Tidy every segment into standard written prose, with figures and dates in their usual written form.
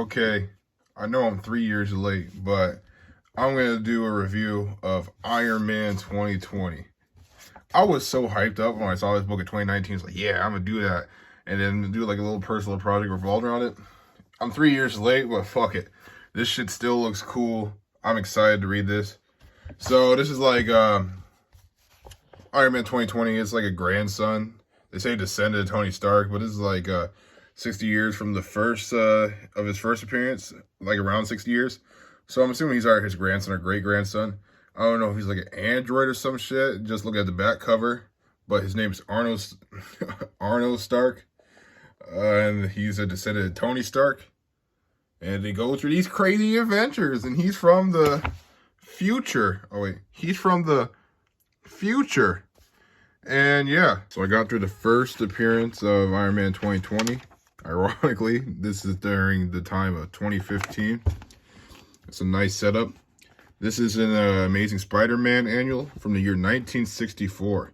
Okay, I know I'm 3 years late, but I'm going to do a review of Iron Man 2020. I was so hyped up when I saw this book in 2019. It's like, yeah, I'm going to do that. And then do like a little personal project revolved around it. I'm 3 years late, but fuck it. This shit still looks cool. I'm excited to read this. So this is like Iron Man 2020. It's like a grandson. They say descendant of Tony Stark, but this is like 60 years from the first of his first appearance, like around 60 years. So I'm assuming he's either his grandson or great grandson. I don't know if he's like an android or some shit. Just look at the back cover. But his name's Arno Stark, and he's a descendant of Tony Stark. And they go through these crazy adventures, and he's from the future. Oh wait, he's from the future. And yeah, so I got through the first appearance of Iron Man 2020. Ironically, this is during the time of 2015. It's a nice setup. This is an Amazing Spider-Man annual from the year 1964.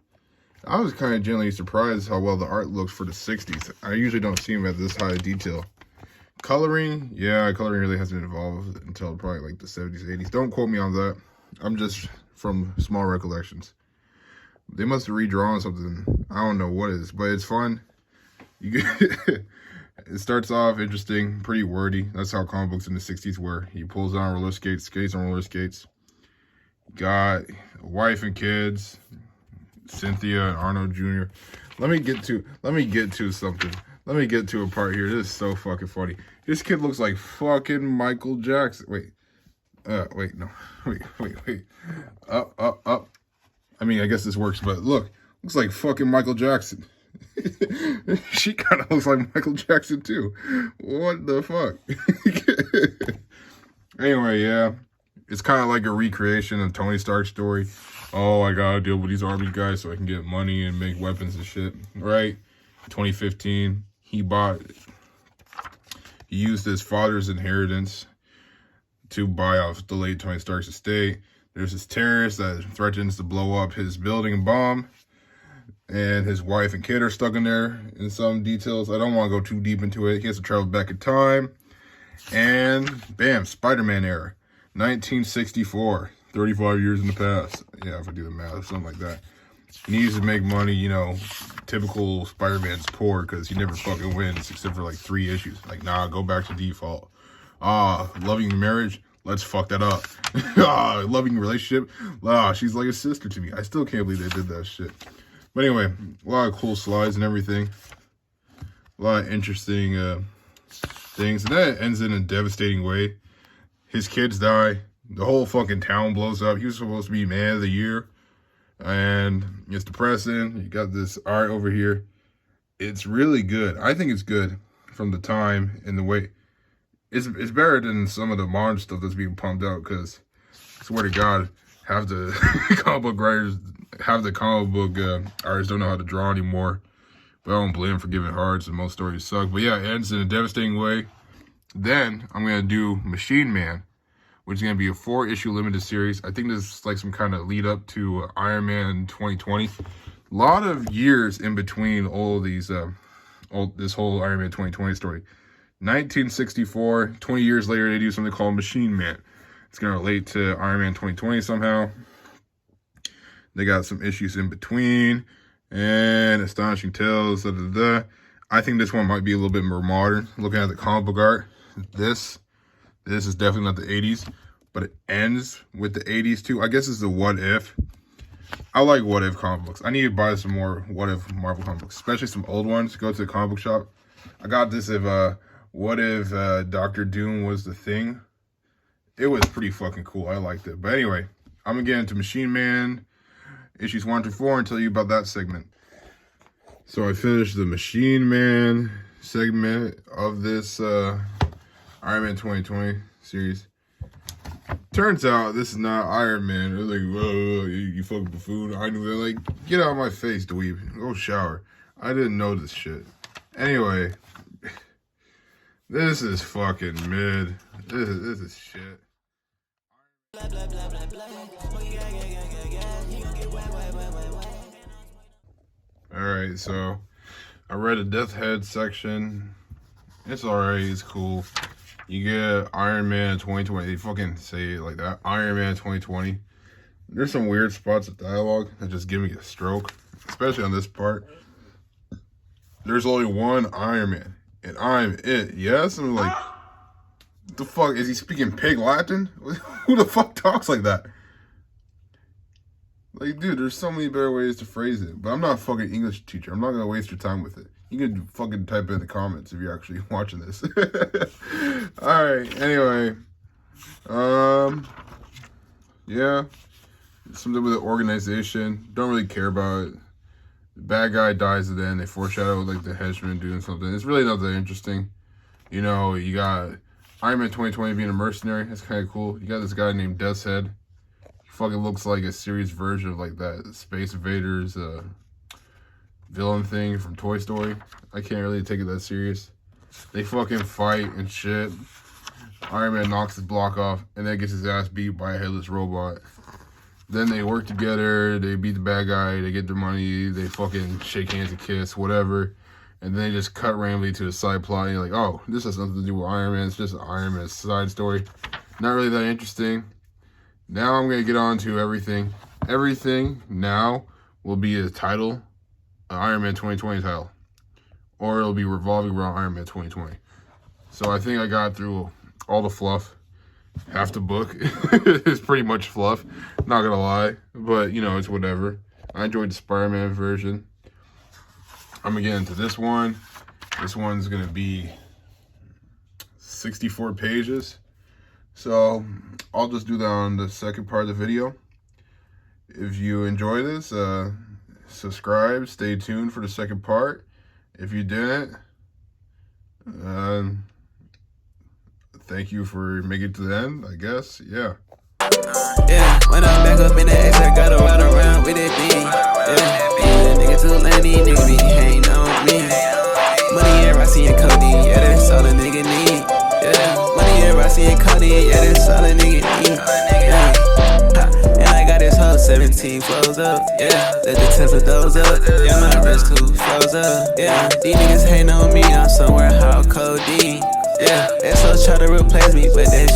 I was kind of genuinely surprised how well the art looks for the 60s. I usually don't see them at this high detail. Coloring, yeah, coloring really hasn't evolved until probably like the 70s, 80s. Don't quote me on that. I'm just from small recollections. They must have redrawn something. I don't know what it is, but it's fun. You get it starts off interesting, pretty wordy. That's how comic books in the 60s were. He pulls on roller skates, skates on roller skates. Got a wife and kids, Cynthia and Arno Jr. Let me get to something. Let me get to a part here. This is so fucking funny. This kid looks like fucking Michael Jackson. Wait, no. Wait. Up. I mean, I guess this works, but look, looks like fucking Michael Jackson. She kind of looks like Michael Jackson too. What the fuck? Anyway, yeah, it's kind of like a recreation of Tony Stark's story. Oh, I gotta deal with these army guys so I can get money and make weapons and shit. Right? 2015, he used his father's inheritance to buy off the late Tony Stark's estate. There's this terrorist that threatens to blow up his building and bomb. And his wife and kid are stuck in there in some details. I don't want to go too deep into it. He has to travel back in time. And bam, Spider-Man era. 1964. 35 years in the past. Yeah, if I do the math, something like that. He needs to make money, you know. Typical Spider-Man's poor because he never fucking wins except for like 3 issues. Like, nah, go back to default. Loving marriage. Let's fuck that up. Loving relationship. She's like a sister to me. I still can't believe they did that shit. But anyway, a lot of cool slides and everything. A lot of interesting things. And then it ends in a devastating way. His kids die. The whole fucking town blows up. He was supposed to be man of the year. And it's depressing. You got this art over here. It's really good. I think it's good from the time and the way. It's better than some of the modern stuff that's being pumped out because, I swear to God, half the comic book writers, half the comic book artists don't know how to draw anymore. But I don't blame them for giving hearts and most stories suck. But yeah, it ends in a devastating way. Then I'm going to do Machine Man, which is going to be a 4-issue limited series. I think this is like some kind of lead up to Iron Man 2020. A lot of years in between all of these, this whole Iron Man 2020 story. 1964, 20 years later, they do something called Machine Man. It's going to relate to Iron Man 2020 somehow. They got some issues in between. And Astonishing Tales, I think this one might be a little bit more modern. Looking at the comic book art, this is definitely not the 80s, but it ends with the 80s too. I guess it's the What If. I like What If comic books. I need to buy some more What If Marvel comic books, especially some old ones. Go to the comic book shop. I got this What If Dr. Doom was the Thing. It was pretty fucking cool. I liked it. But anyway, I'm going to get into Machine Man issues 1 through 4 and tell you about that segment. So I finished the Machine Man segment of this Iron Man 2020 series. Turns out this is not Iron Man. They're like, whoa, you fucking buffoon. I knew. They're like, get out of my face, dweeb. Go shower. I didn't know this shit. Anyway, this is fucking mid. This is shit. Alright, so I read the Death Head section. It's alright, it's cool. You get Iron Man 2020. They fucking say it like that. Iron Man 2020. There's some weird spots of dialogue that just give me a stroke, especially on this part. There's only one Iron Man, and I'm it. Yes? I'm like, what the fuck? Is he speaking pig Latin? Who the fuck talks like that? Like, dude, there's so many better ways to phrase it. But I'm not a fucking English teacher. I'm not going to waste your time with it. You can fucking type it in the comments if you're actually watching this. Alright, anyway. Yeah. Something with the organization. Don't really care about it. The bad guy dies at the end. They foreshadow like the henchman doing something. It's really not that interesting. You know, you got Iron Man 2020 being a mercenary. That's kind of cool. You got this guy named Death's Head. He fucking looks like a serious version of like that Space Invaders villain thing from Toy Story. I can't really take it that serious. They fucking fight and shit. Iron Man knocks his block off and then gets his ass beat by a headless robot. Then they work together, they beat the bad guy, they get their money, they fucking shake hands and kiss, whatever. And then they just cut randomly to a side plot and you're like, oh, this has nothing to do with Iron Man, it's just an Iron Man side story. Not really that interesting. Now I'm going to get on to everything. Everything now will be a title, an Iron Man 2020 title. Or it'll be revolving around Iron Man 2020. So I think I got through all the fluff. Half the book is pretty much fluff, not gonna lie, but you know, it's whatever. I enjoyed the Spider-Man version. I'm gonna get into this one. This one's gonna be 64 pages. So I'll just do that on the second part of the video. If you enjoy this, subscribe, stay tuned for the second part. If you didn't, thank you for making it to the end, I guess. Yeah. Yeah, when I'm back up in the X, I gotta ride around with it beam. Yeah, nigga too landy, nigga be hating on me. Money and Rossi and Cody, yeah, that's all a nigga need. Yeah, money and Rossi and Cody, yeah, that's all a nigga need. Yeah, and I got this whole 17 flows up. Yeah, let the Tesla those up. Yeah, my wrist too flows up. Yeah, these niggas hating on me, I'm somewhere how codeine. Yeah, they so try to replace me, but they